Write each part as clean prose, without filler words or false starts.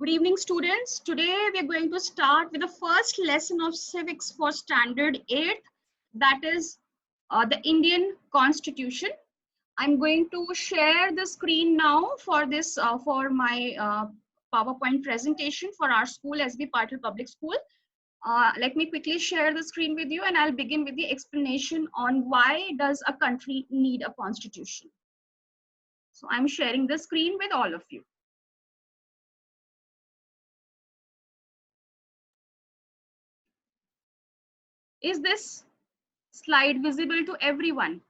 Good evening, students. Today we are going to start with the first lesson of civics for standard 8, that is the Indian Constitution. I'm going to share the screen now for this for my PowerPoint presentation for our school, SB Patil Public School. Let me quickly share the screen with you, and I'll begin with the explanation on why does a country need a constitution. So I'm sharing the screen with all of you. Is this slide visible to everyone?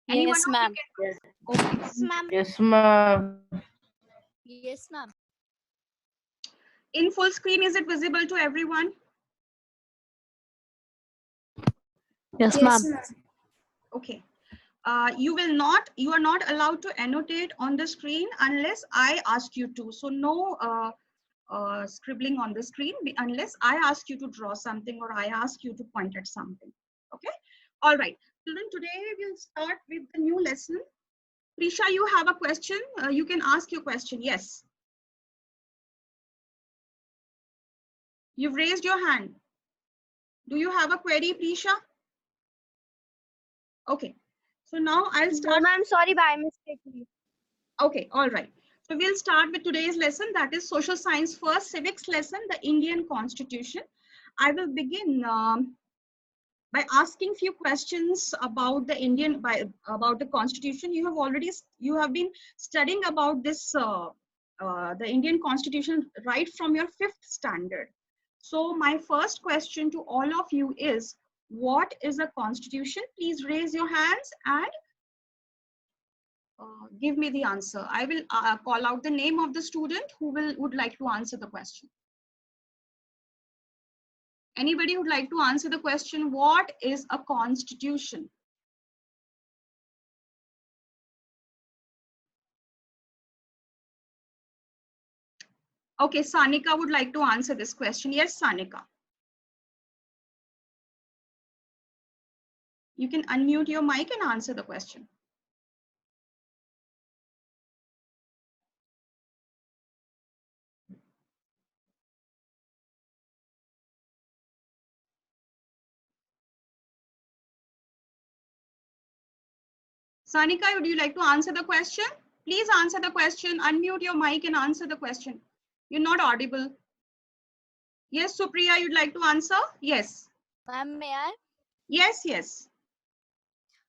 Anyone Yes, ma'am. Okay. Yes, ma'am. Yes, ma'am. Yes, ma'am. In full screen, is it visible to everyone? Yes, ma'am. Okay. You are not allowed to annotate on the screen unless I ask you to. So no scribbling on the screen unless I ask you to draw something or I ask you to point at something. Okay. All right. Children, today we'll start with the new lesson. Prisha, you have a question. You can ask your question. Yes. You've raised your hand. Do you have a query, Prisha? Okay. So now I'll start. No, ma'am. Sorry, by mistake. Okay, all right. So we'll start with today's lesson, that is social science first, civics lesson, the Indian Constitution. I will begin by asking few questions about about the Constitution. You have been studying about this the Indian Constitution right from your 5th standard. So my first question to all of you is, what is a constitution? Please raise your hands and give me the answer. I will call out the name of the student who would like to answer the question. Anybody would like to answer the question, what is a constitution? Okay, Sanika would like to answer this question. Yes, Sanika. You can unmute your mic and answer the question. Sanika, would you like to answer the question? Please answer the question. Unmute your mic and answer the question. You're not audible. Yes, Supriya, you'd like to answer? Yes. Ma'am, may I? Yes, yes.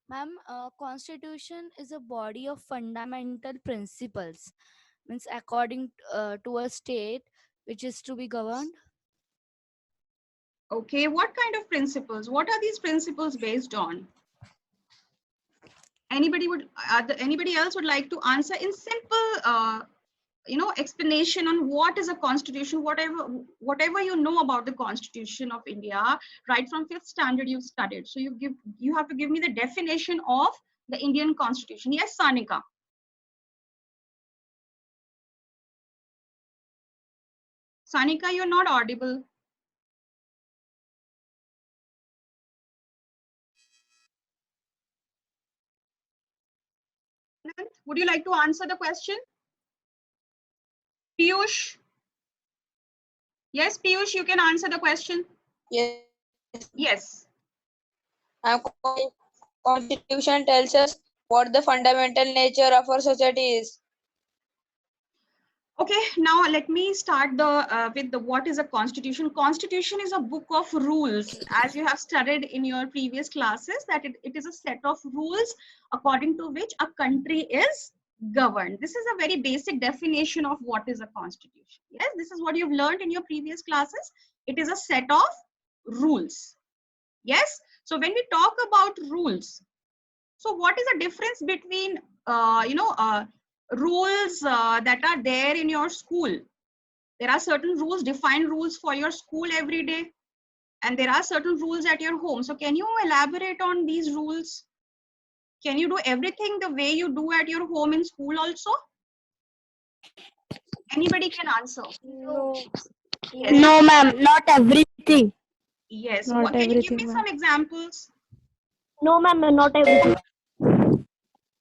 Ma'am, Constitution is a body of fundamental principles. Means according to a state which is to be governed. Okay, what kind of principles? What are these principles based on? Anybody else would like to answer in simple explanation on what is a constitution? Whatever you know about the Constitution of India, right from 5th standard you've studied. So you have to give me the definition of the Indian Constitution. Yes, Sanika. Sanika, you're not audible. Would you like to answer the question? Piyush? Yes, Piyush, you can answer the question. Yes. Yes. Our Constitution tells us what the fundamental nature of our society is. Okay, now let me start with the what is a constitution. Constitution is a book of rules, as you have studied in your previous classes, that it is a set of rules according to which a country is governed. This is a very basic definition of what is a constitution. Yes, this is what you've learned in your previous classes. It is a set of rules. Yes, so when we talk about rules, so what is the difference between rules that are there in your school? There are certain rules, defined rules for your school every day, and there are certain rules at your home. So can you elaborate on these rules? Can you do everything the way you do at your home in school also? Anybody can answer. No. Yes. No, ma'am, not everything. Yes. Not Can you give everything, me ma'am. some examples? No, ma'am, not everything.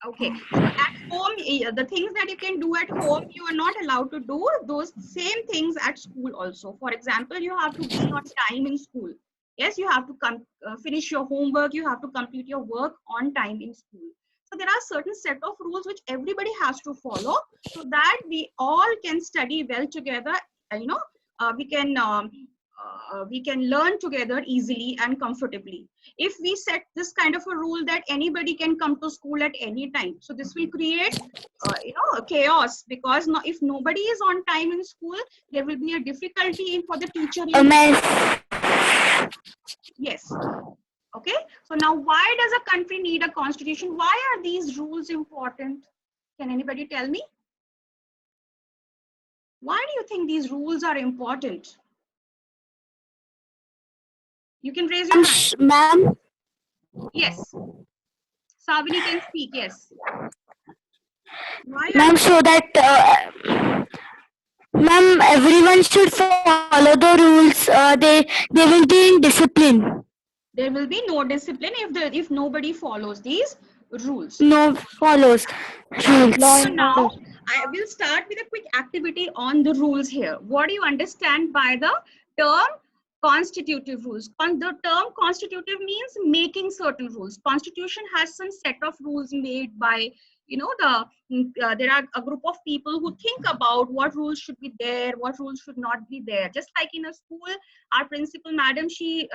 Okay, so at home, the things that you can do at home, you are not allowed to do those same things at school also. For example, you have to be on time in school. Yes, you have to finish your homework, you have to complete your work on time in school. So there are certain set of rules which everybody has to follow so that we all can study well together. We can learn together easily and comfortably. If we set this kind of a rule that anybody can come to school at any time, so this will create chaos, because if nobody is on time in school, there will be a difficulty for the teacher in yes. Okay, so now why does a country need a constitution? Why are these rules important? Can anybody tell me? Why do you think these rules are important? You can raise your hand. Ma'am, Yes, Savini can speak. Yes. Why ma'am, so that ma'am, everyone should follow the rules. They will be in discipline. there will be no discipline if nobody follows these rules. No follows rules. So now I will start with a quick activity on the rules here. What do you understand by the term constitutive rules? The term constitutive means making certain rules. Constitution has some set of rules made by, there are a group of people who think about what rules should be there, what rules should not be there. Just like in a school, our principal madam, she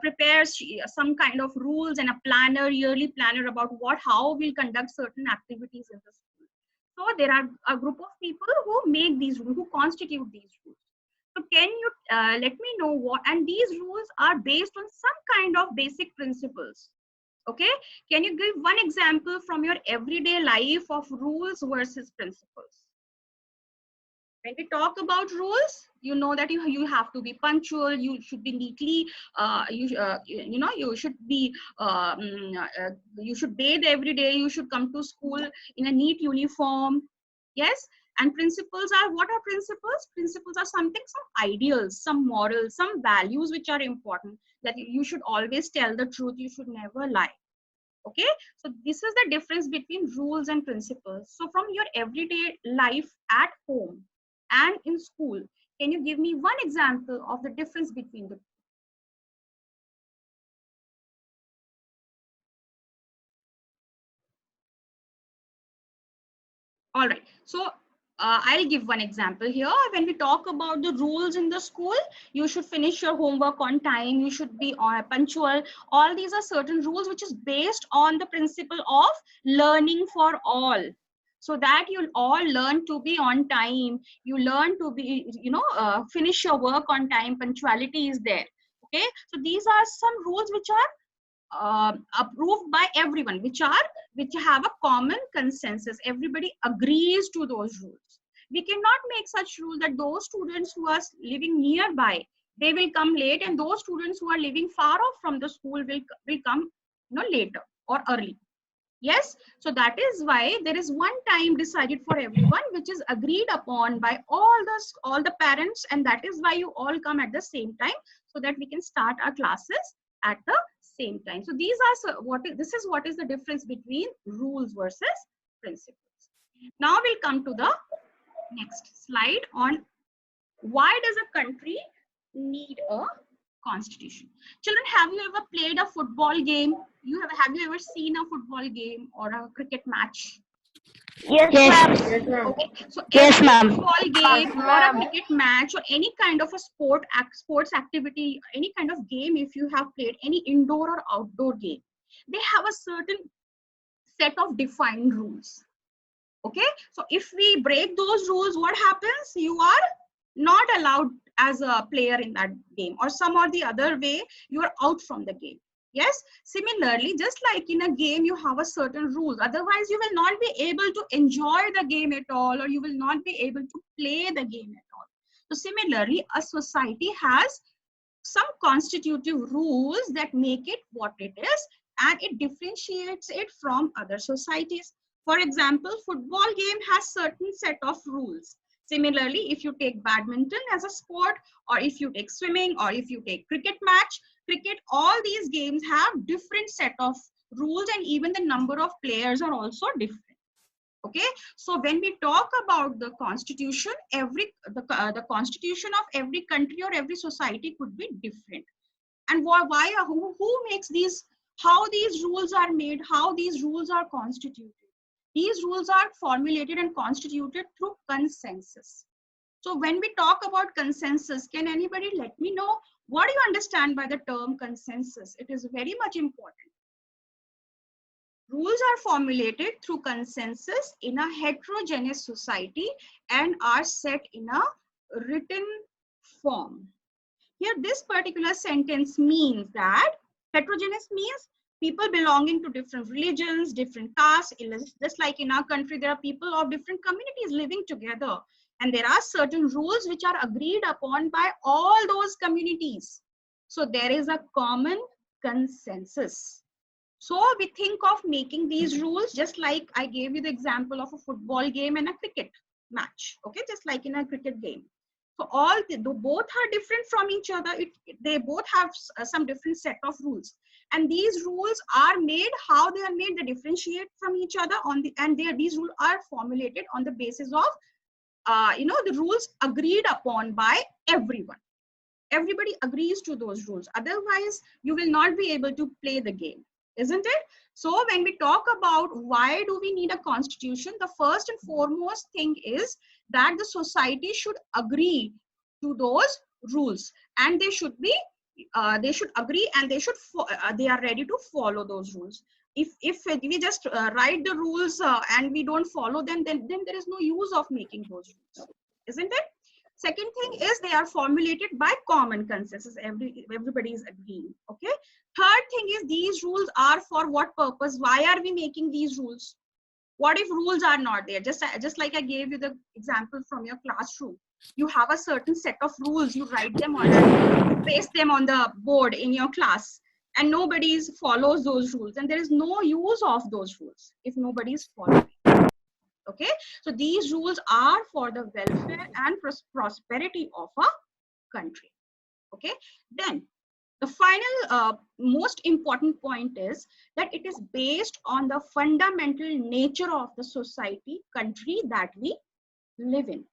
prepares some kind of rules and a planner, yearly planner about how we'll conduct certain activities in the school. So there are a group of people who make these rules, who constitute these rules. So can you let me know what, and these rules are based on some kind of basic principles. Okay, can you give one example from your everyday life of rules versus principles? When we talk about rules, you know that you have to be punctual, you should be neatly, you should be, you should bathe every day, you should come to school in a neat uniform. Yes, and principles are, what are principles? Principles are something, some ideals, some morals, some values which are important, that you should always tell the truth, you should never lie. Okay, so this is the difference between rules and principles. So from your everyday life at home and in school, can you give me one example of the difference between the two? All right, so I'll give one example here. When we talk about the rules in the school, you should finish your homework on time, you should be punctual. All these are certain rules which is based on the principle of learning for all, so that you'll all learn to be on time, you learn to be, finish your work on time, punctuality is there. Okay, so these are some rules which are approved by everyone, which have a common consensus. Everybody agrees to those rules. We cannot make such rule that those students who are living nearby, they will come late, and those students who are living far off from the school will come later or early. Yes, so that is why there is one time decided for everyone, which is agreed upon by all the parents, and that is why you all come at the same time, so that we can start our classes at the same time. So this is what is the difference between rules versus principles. Now we'll come to the next slide on why does a country need a constitution. Children, have you ever played a football game? Have you ever seen a football game or a cricket match? Yes, ma'am. Okay, so Yes, every ma'am. football game or a cricket match or any kind of a sports activity, any kind of game, if you have played any indoor or outdoor game, they have a certain set of defined rules. Okay, so if we break those rules, what happens? You are not allowed as a player in that game, or some or the other way, you are out from the game. Yes, similarly, just like in a game, you have a certain rules. Otherwise, you will not be able to enjoy the game at all, or you will not be able to play the game at all. So similarly, a society has some constitutive rules that make it what it is, and it differentiates it from other societies. For example, football game has certain set of rules. Similarly, if you take badminton as a sport, or if you take swimming, or if you take cricket match, all these games have different set of rules and even the number of players are also different. Okay, so when we talk about the constitution, the constitution of every country or every society could be different. And who makes these, how these rules are made, how these rules are constituted? These rules are formulated and constituted through consensus. So when we talk about consensus, can anybody let me know what do you understand by the term consensus? It is very much important. Rules are formulated through consensus in a heterogeneous society and are set in a written form. Here, this particular sentence means that heterogeneous means people belonging to different religions, different castes. Just like in our country, there are people of different communities living together. And there are certain rules which are agreed upon by all those communities. So there is a common consensus. So we think of making these rules just like I gave you the example of a football game and a cricket match. Okay, just like in a cricket game. So both are different from each other. They both have some different set of rules, and these rules are made. How they are made? They differentiate from each other these rules are formulated on the basis of the rules agreed upon by everyone. Everybody agrees to those rules. Otherwise, you will not be able to play the game, isn't it? So when we talk about why do we need a constitution, the first and foremost thing is that the society should agree to those rules, and they should agree, and they are ready to follow those rules. If we just write the rules and we don't follow them, then there is no use of making those rules, isn't it? Second thing is they are formulated by common consensus. Everybody is agreeing. Okay. Third thing is these rules are for what purpose? Why are we making these rules? What if rules are not there? Just like I gave you the example from your classroom. You have a certain set of rules. You write them on, you paste them on the board in your class, and nobody follows those rules. And there is no use of those rules if nobody is following. Okay, so these rules are for the welfare and prosperity of a country. Okay, then the final most important point is that it is based on the fundamental nature of the society, country that we live in.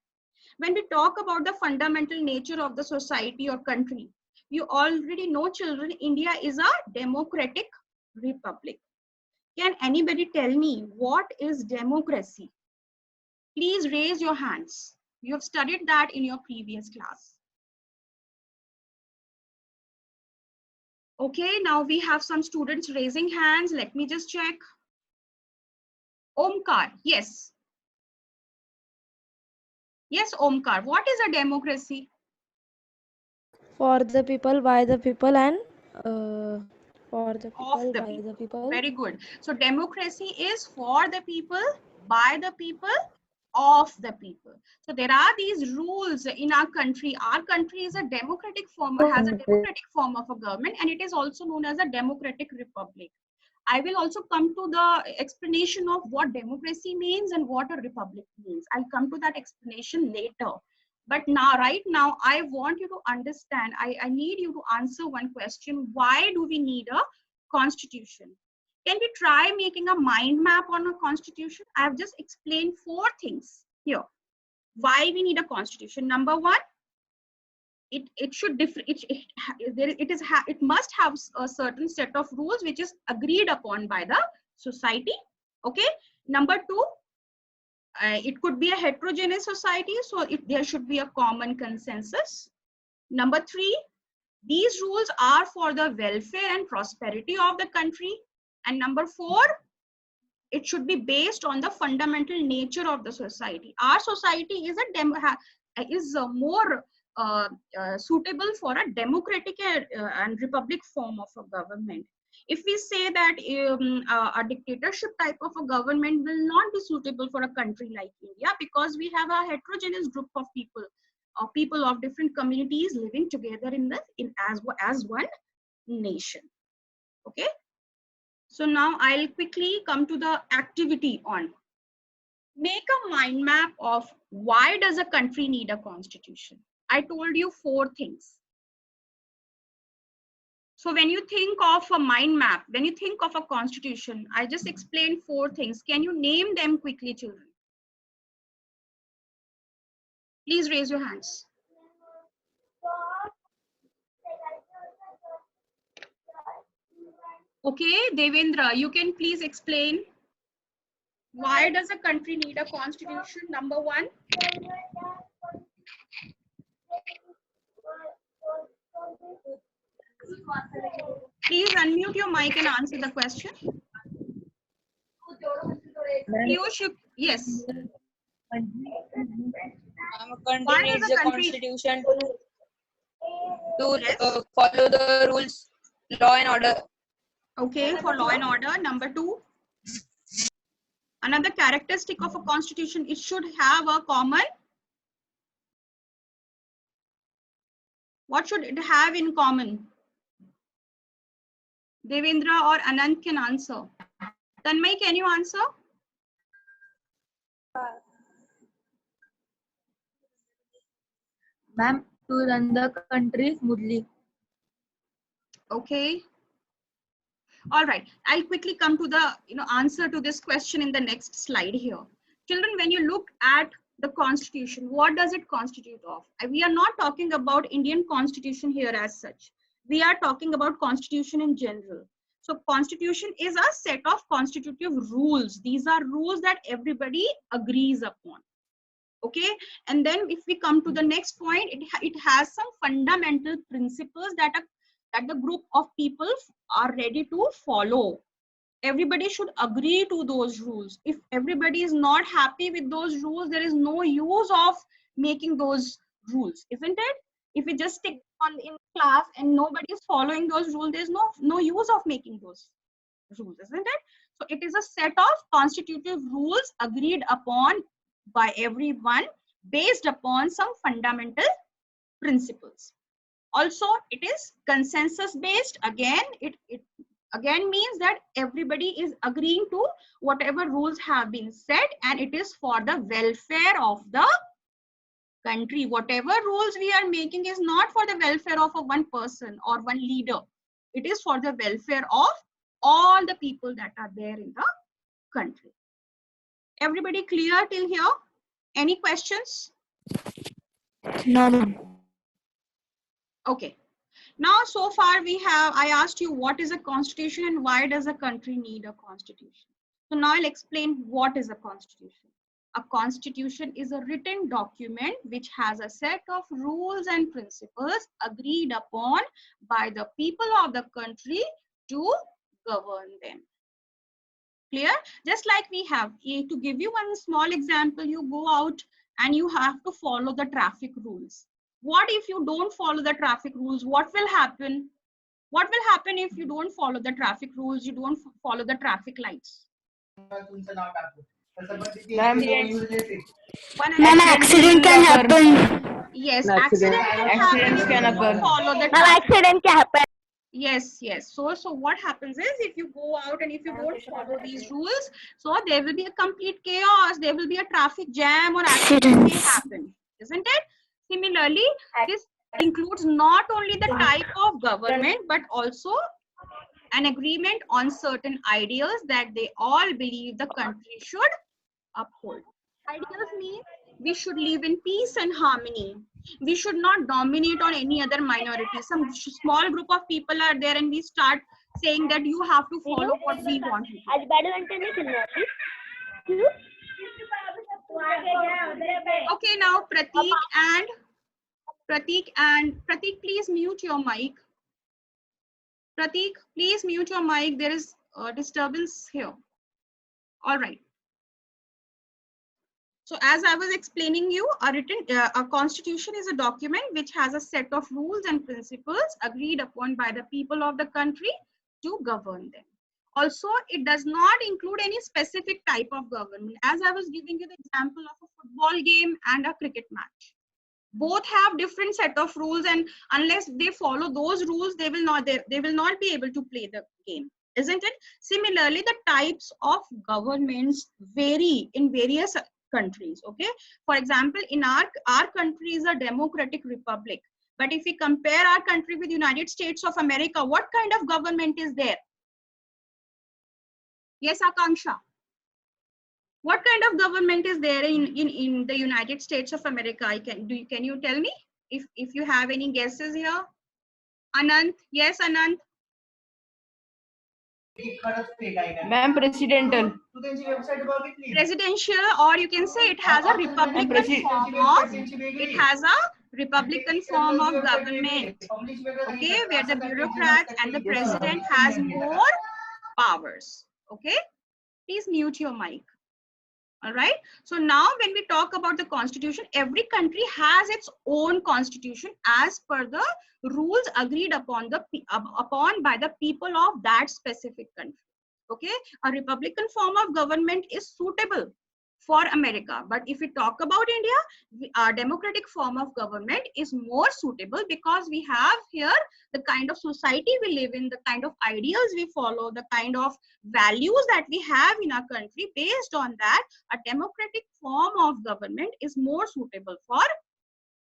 When we talk about the fundamental nature of the society or country, you already know, children, India is a democratic republic. Can anybody tell me what is democracy? Please raise your hands. You have studied that in your previous class. Okay, now we have some students raising hands. Let me just check. Omkar, yes. Yes, Omkar, what is a democracy? For the people, by the people, and for the people, by the people. Very good. So democracy is for the people, by the people, of the people. So there are these rules in our country. Our country is a democratic form, has a democratic form of a government, and it is also known as a democratic republic. I will also come to the explanation of what democracy means and what a republic means. I'll come to that explanation later. But now, right now, I want you to understand, I need you to answer one question. Why do we need a constitution? Can we try making a mind map on a constitution? I have just explained 4 things here. Why we need a constitution. Number 1, it should differ. It must have a certain set of rules which is agreed upon by the society. Okay. Number 2, it could be a heterogeneous society, so there should be a common consensus. Number 3, these rules are for the welfare and prosperity of the country. And number 4, it should be based on the fundamental nature of the society. Our society is more suitable for a democratic and republic form of a government. If we say that a dictatorship type of a government will not be suitable for a country like India, because we have a heterogeneous group of people of different communities living together as one nation. Okay. So now I'll quickly come to the activity on. Make a mind map of why does a country need a constitution. I told you 4 things. So when you think of a mind map, when you think of a constitution, I just explained 4 things. Can you name them quickly, children? Please raise your hands. Okay, Devendra, you can please explain why does a country need a constitution? Number 1. Please unmute your mic and answer the question. Piyush, yes. A country Why needs does a a country? constitution to Yes. follow the rules, law and order. Okay, for law and order. Number 2. Another characteristic of a constitution, it should have a common. What should it have in common? Devendra or Anand can answer. Tanmay, can you answer? Ma'am, to run the country smoothly. Okay. All right. I'll quickly come to the answer to this question in the next slide here. Children, when you look at the constitution, what does it constitute of? We are not talking about Indian constitution here as such. We are talking about constitution in general. So constitution is a set of constitutive rules. These are rules that everybody agrees upon. Okay, and then if we come to the next point, it has some fundamental principles that the group of people are ready to follow. Everybody should agree to those rules. If everybody is not happy with those rules, there is no use of making those rules, isn't it? If we just stick on in class and nobody is following those rules, there's no use of making those rules, isn't it? So it is a set of constitutive rules agreed upon by everyone based upon some fundamental principles. Also, it is consensus based. Again, it again means that everybody is agreeing to whatever rules have been set, and it is for the welfare of the country. Whatever rules we are making is not for the welfare of one person or one leader. It is for the welfare of all the people that are there in the country. Everybody clear till here? Any questions? No, ma'am. Okay. Now, so far I asked you what is a constitution and why does a country need a constitution. So now I'll explain what is a constitution. A constitution is a written document which has a set of rules and principles agreed upon by the people of the country to govern them. Clear? Just like we have, to give you one small example, you go out and you have to follow the traffic rules. What if you don't follow the traffic rules? What will happen? What will happen if you don't follow the traffic rules? You don't follow the traffic lights? Ma'am, accident can happen. Yes, accident can happen if you don't follow the Ma'am, traffic. accident can happen. Yes. So what happens is, if you go out and if you don't follow these rules, so there will be a complete chaos. There will be a traffic jam or accident may happen, isn't it? Similarly, this includes not only the type of government, but also an agreement on certain ideals that they all believe the country should uphold. Ideals mean we should live in peace and harmony. We should not dominate on any other minority. Some small group of people are there and we start saying that you have to follow what we want you to. Okay, now Prateek, please mute your mic. Prateek, please mute your mic. There is a disturbance here. All right. So as I was explaining you, a constitution is a document which has a set of rules and principles agreed upon by the people of the country to govern them. Also, it does not include any specific type of government. As I was giving you the example of a football game and a cricket match. Both have different set of rules, and unless they follow those rules, they will not be able to play the game, isn't it? Similarly, the types of governments vary in various countries. Okay, for example, in our country is a democratic republic, But if we compare our country with United States of America, what kind of government is there? Yes, Akanksha. What kind of government is there in the United States of America? Can you tell me if you have any guesses here? Anant, yes, Anant. Ma'am, presidential. Presidential, or you can say it has a Republican form of. It has a Republican form of government. Okay, where the bureaucrats and the president has more powers. Okay, please mute your mic. All right. So now when we talk about the constitution, every country has its own constitution as per the rules agreed upon by the people of that specific country. Okay. A Republican form of government is suitable for America. But if we talk about India, our democratic form of government is more suitable because we have here the kind of society we live in, the kind of ideals we follow, the kind of values that we have in our country. Based on that, a democratic form of government is more suitable for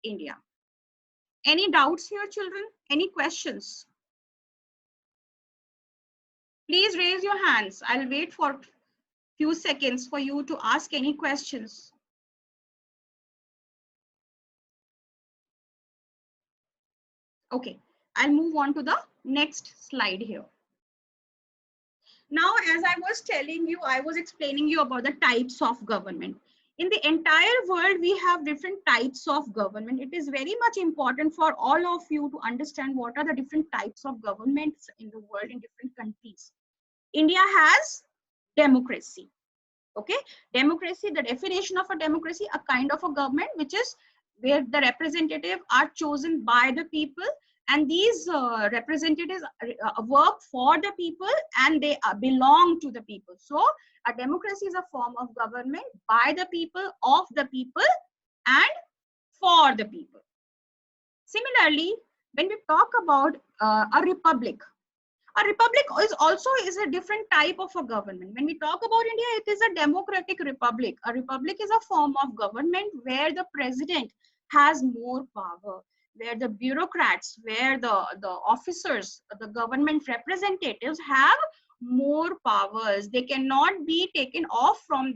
India. Any doubts here, children? Any questions? Please raise your hands. I'll wait for a few seconds for you to ask any questions. Okay, I'll move on to the next slide here. Now, as I was telling you, I was explaining you about the types of government. In the entire world, we have different types of government. It is very much important for all of you to understand what are the different types of governments in the world in different countries. India has democracy. Okay, democracy, the definition of a democracy, a kind of a government which is where the representatives are chosen by the people, and these representatives work for the people and they belong to the people. So a democracy is a form of government by the people, of the people, and for the people. Similarly, when we talk about a republic is also a different type of a government. When we talk about India, it is a democratic republic. A republic is a form of government where the president has more power, where the bureaucrats, where the officers, the government representatives have more powers. They cannot be taken off from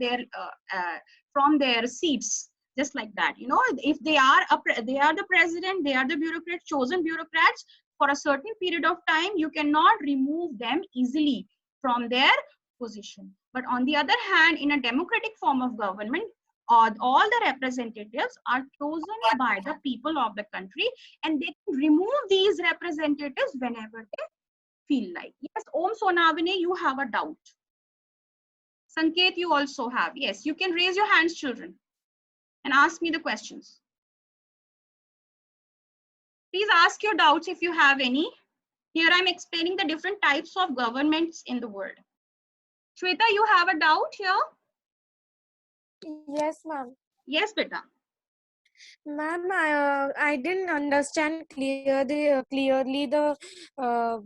their seats just like that. You know, if they are the president, they are the bureaucrats, chosen bureaucrats. For a certain period of time, you cannot remove them easily from their position. But on the other hand, in a democratic form of government, all the representatives are chosen by the people of the country, and they can remove these representatives whenever they feel like. Yes, Om Sonavine, you have a doubt. Sanket, you also have. Yes, you can raise your hands, children, and ask me the questions. Please ask your doubts if you have any. Here I'm explaining the different types of governments in the world. Shweta, you have a doubt here? Yes, ma'am. Yes, beta. Ma'am, I didn't understand clearly the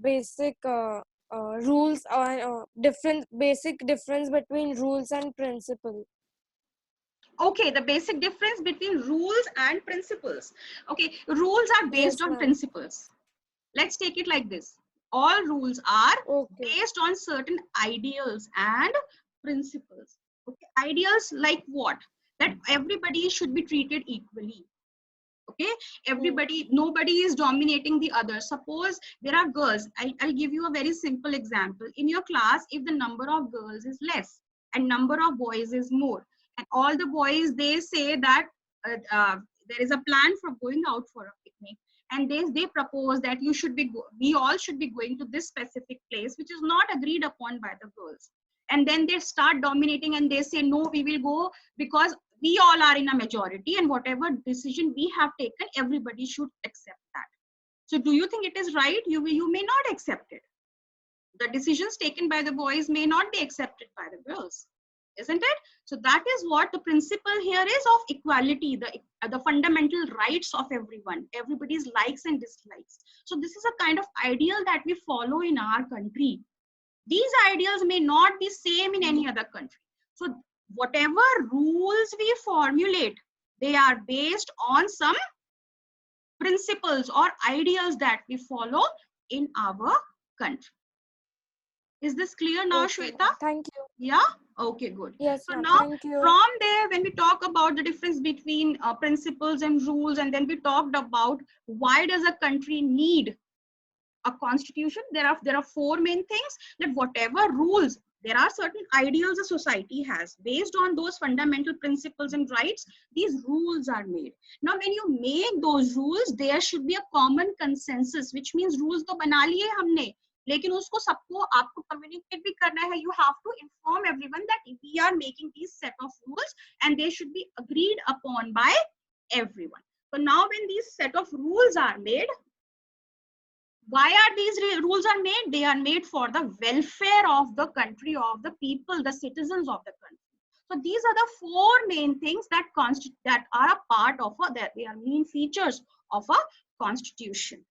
basic rules or basic difference between rules and principle. Okay, the basic difference between rules and principles. Okay, rules are based on principles. Let's take it like this. All rules are based on certain ideals and principles. Okay, ideals like what? That everybody should be treated equally. Okay, everybody, nobody is dominating the other. Suppose there are girls. I'll give you a very simple example. In your class, if the number of girls is less and number of boys is more, and all the boys, they say that there is a plan for going out for a picnic, and they propose that we all should be going to this specific place, which is not agreed upon by the girls. And then they start dominating and they say, no, we will go because we all are in a majority, and whatever decision we have taken, everybody should accept that. So do you think it is right? You may not accept it. The decisions taken by the boys may not be accepted by the girls, isn't it? So that is what the principle here is of equality, the fundamental rights of everyone, everybody's likes and dislikes. So this is a kind of ideal that we follow in our country. These ideals may not be same in any other country. So whatever rules we formulate, they are based on some principles or ideals that we follow in our country. Is this clear now, Okay, Shweta? ma'am. Thank you. Yeah? Okay, good. Yes, So ma'am. now Thank you. from there, when we talk about the difference between principles and rules, and then we talked about why does a country need a constitution, there are four main things. That whatever rules, there are certain ideals a society has. Based on those fundamental principles and rights, these rules are made. Now when you make those rules, there should be a common consensus, which means rules to bana liye humne, लेकिन उसको सबको आपको communicate भी करना है. You have to inform everyone that we are making these set of rules and they should be agreed upon by everyone. So now when these set of rules are made, why are these rules are made? They are made for the welfare of the country, of the people, the citizens of the country. So these are the four main things that are a part of they are main features of a constitution.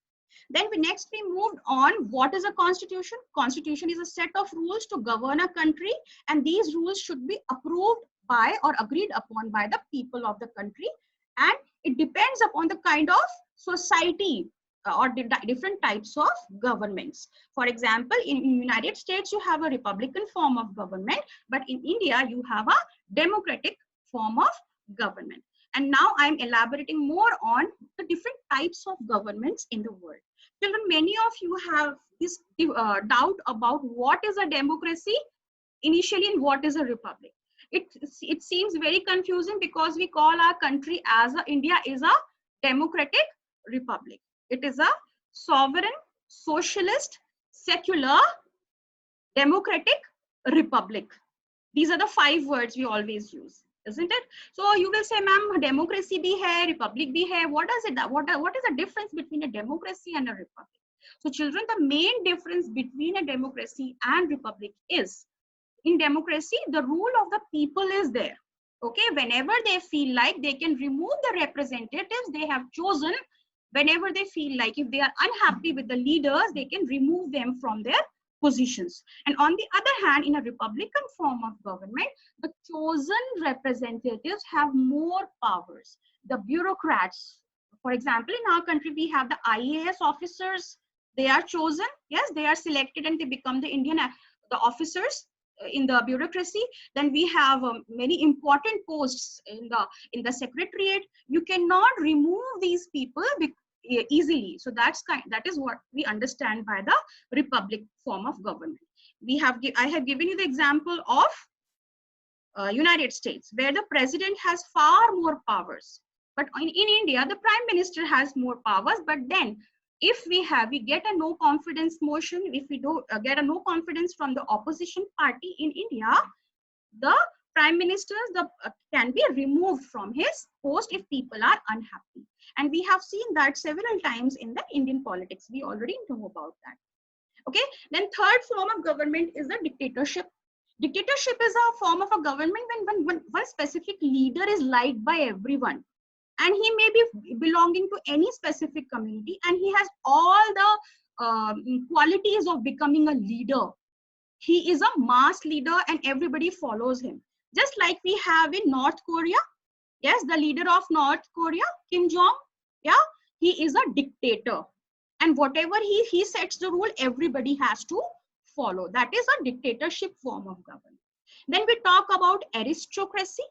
Then next we moved on. What is a constitution? Constitution is a set of rules to govern a country, and these rules should be approved by or agreed upon by the people of the country, and it depends upon the kind of society or different types of governments. For example, in United States you have a republican form of government, but in India you have a democratic form of government. And now I'm elaborating more on the different types of governments in the world. Children, many of you have this doubt about what is a democracy initially and what is a republic. It seems very confusing because we call our country as India is a democratic republic. It is a sovereign, socialist, secular, democratic republic. These are the 5 words we always use, isn't it? So you will say, ma'am, democracy bhi hai, republic bhi hai. What is it? What is the difference between a democracy and a republic? So children, the main difference between a democracy and republic is, in democracy, the rule of the people is there. Okay, whenever they feel like, they can remove the representatives they have chosen. Whenever they feel like, if they are unhappy with the leaders, they can remove them from their positions. And on the other hand, in a republican form of government, the chosen representatives have more powers. The bureaucrats, for example, in our country, we have the IAS officers. They are chosen. Yes, they are selected and they become the officers in the bureaucracy. Then we have many important posts in the secretariat. You cannot remove these people easily. So that is what we understand by the republic form of government. I have given you the example of United States, where the president has far more powers. But in India, the prime minister has more powers. But then if we get a no confidence motion, if we do get a no confidence from the opposition party in India, the prime minister can be removed from his post if people are unhappy. And we have seen that several times in the Indian politics. We already know about that. Okay. Then third form of government is the dictatorship. Dictatorship is a form of a government when one specific leader is liked by everyone. And he may be belonging to any specific community, and he has all the qualities of becoming a leader. He is a mass leader and everybody follows him. Just like we have in North Korea. Yes, the leader of North Korea, Kim Jong, yeah, he is a dictator. And whatever he sets the rule, everybody has to follow. That is a dictatorship form of government. Then we talk about aristocracy.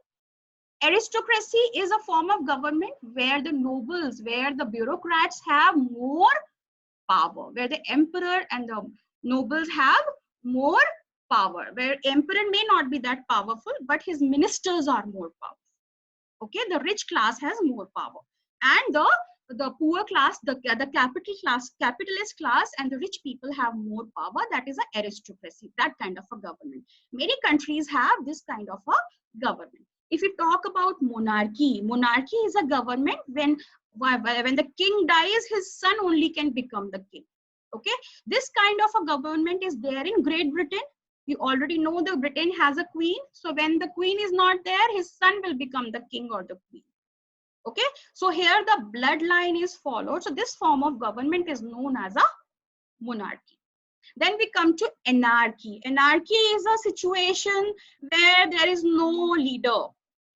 Aristocracy is a form of government where the nobles, where the bureaucrats have more power, where the emperor and the nobles have more power, where emperor may not be that powerful, but his ministers are more powerful. Okay, the rich class has more power, and the poor class, the capitalist class and the rich people have more power. That is an aristocracy, that kind of a government. Many countries have this kind of a government. If you talk about monarchy, monarchy is a government when the king dies, his son only can become the king. Okay, this kind of a government is there in Great Britain. You already know that Britain has a queen. So when the queen is not there, his son will become the king or the queen. Okay, so here the bloodline is followed. So this form of government is known as a monarchy. Then we come to anarchy. Anarchy is a situation where there is no leader.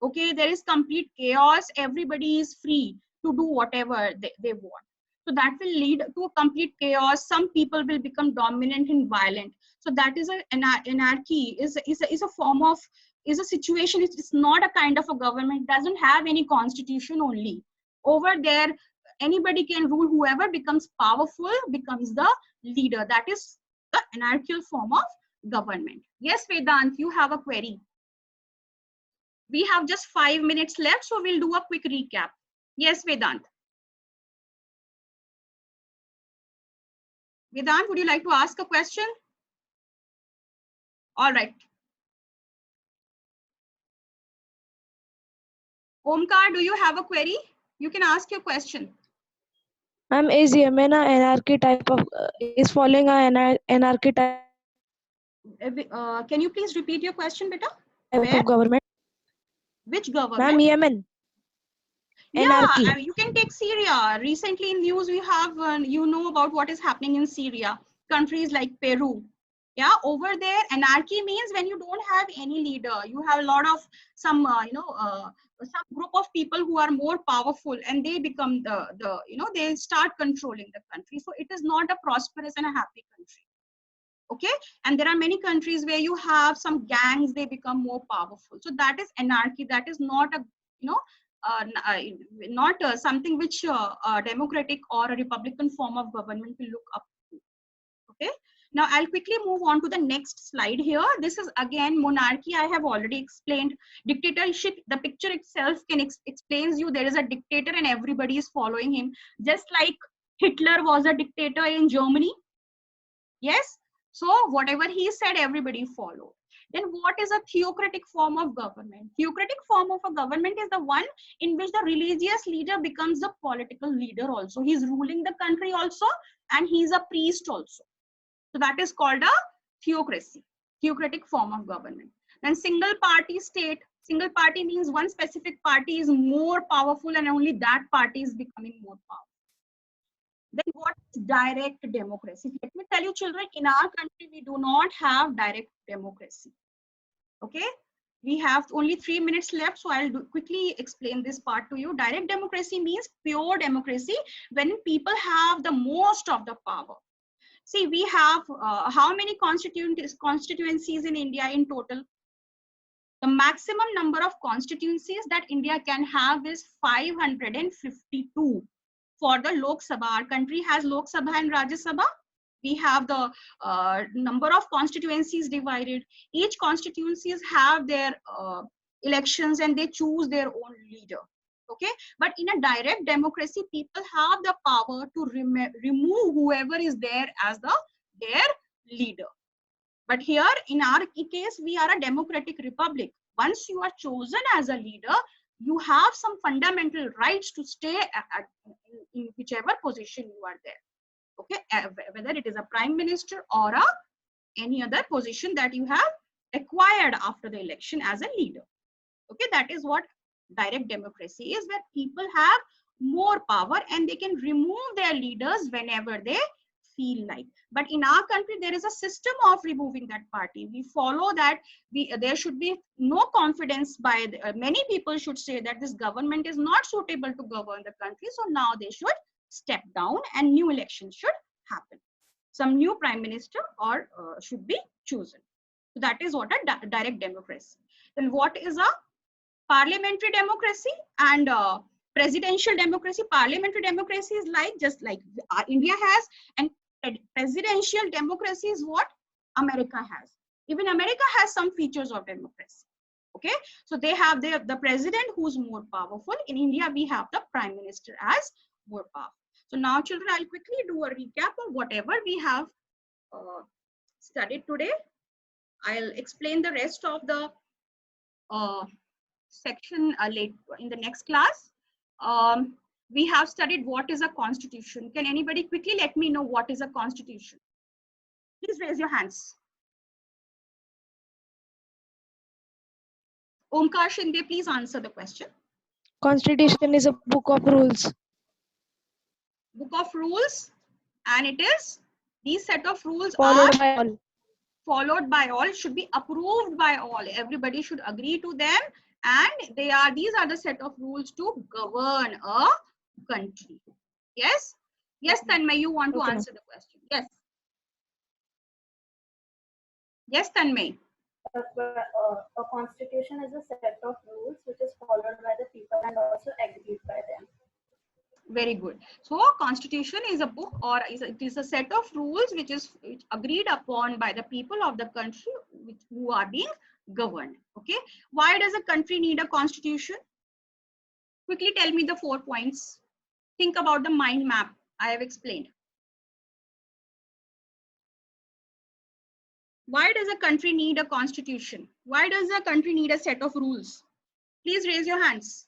Okay, there is complete chaos. Everybody is free. to do whatever they want. So that will lead to a complete chaos. Some people will become dominant and violent. So that is anarchy, is a form of, is a situation. It's not a kind of a government, doesn't have any constitution only. Over there, anybody can rule. Whoever becomes powerful becomes the leader. That is the anarchical form of government. Yes, Vedant, you have a query. We have just 5 minutes left, so we'll do a quick recap. Yes, Vedant. Vedant, would you like to ask a question? All right. Omkar, do you have a query? You can ask your question. Ma'am, is Yemen a anarchy type of is following a anarchy type Can you please repeat your question, beta? of government? Which government? Ma'am, Yemen. Anarchy. Yeah, you can take Syria. Recently in news, we have, you know about what is happening in Syria. Countries like Peru. Yeah, over there, anarchy means when you don't have any leader. You have a lot of some group of people who are more powerful, and they become they start controlling the country. So it is not a prosperous and a happy country. Okay, and there are many countries where you have some gangs, they become more powerful. So that is anarchy. That is not a something which a democratic or a republican form of government will look up to. Okay, now I'll quickly move on to the next slide here. This is again monarchy. I have already explained. Dictatorship, the picture itself can explains you there is a dictator and everybody is following him, just like Hitler was a dictator in Germany. Yes, so whatever he said, everybody followed. Then what is a theocratic form of government? Theocratic form of a government is the one in which the religious leader becomes the political leader also. He's ruling the country also, and he's a priest also. So that is called a theocracy, theocratic form of government. Then single party state. Single party means one specific party is more powerful and only that party is becoming more powerful. Then what is direct democracy? Let me tell you, children, in our country, we do not have direct democracy. Okay, we have only 3 minutes left, so I'll quickly explain this part to you. Direct democracy means pure democracy, when people have the most of the power. See, we have how many constituencies in India in total? The maximum number of constituencies that India can have is 552. For the Lok Sabha, our country has Lok Sabha and Rajya Sabha. We have the number of constituencies divided. Each constituencies have their elections and they choose their own leader. Okay, but in a direct democracy, people have the power to remove whoever is there as their leader. But here, in our case, we are a democratic republic. Once you are chosen as a leader, you have some fundamental rights to stay in whichever position you are there. Okay, whether it is a prime minister or any other position that you have acquired after the election as a leader. Okay, that is what direct democracy is, where people have more power and they can remove their leaders whenever they feel like. But in our country, there is a system of removing that party. We follow that. There should be no confidence by many people should say that this government is not suitable to govern the country. So now they should step down and new elections should happen. Some new prime minister or should be chosen. So that is what a direct democracy. Then what is a parliamentary democracy and presidential democracy? Parliamentary democracy is like just like India has, and presidential democracy is what America has. Even America has some features of democracy. Okay, so they have the president who's more powerful. In India, we have the prime minister as more powerful. So now, children, I'll quickly do a recap of whatever we have studied today. I'll explain the rest of the section late in the next class. We have studied what is a constitution. Can anybody quickly let me know what is a constitution? Please raise your hands. Omkar Shinde, please answer the question. Constitution is a book of rules. Book of rules, and it is, these set of rules Followed are by all. Followed by all, should be approved by all. Everybody should agree to them, and these are the set of rules to govern a country. Yes? Yes, Tanmay, you want to Okay, ma'am. answer the question. Yes. Yes, Tanmay. A constitution is a set of rules which is followed by the people and also agreed by them. Very good. So constitution is a book, or it is a set of rules which is agreed upon by the people of the country who are being governed. Okay. Why does a country need a constitution? Quickly tell me the 4 points. Think about the mind map I have explained. Why does a country need a constitution? Why does a country need a set of rules? Please raise your hands.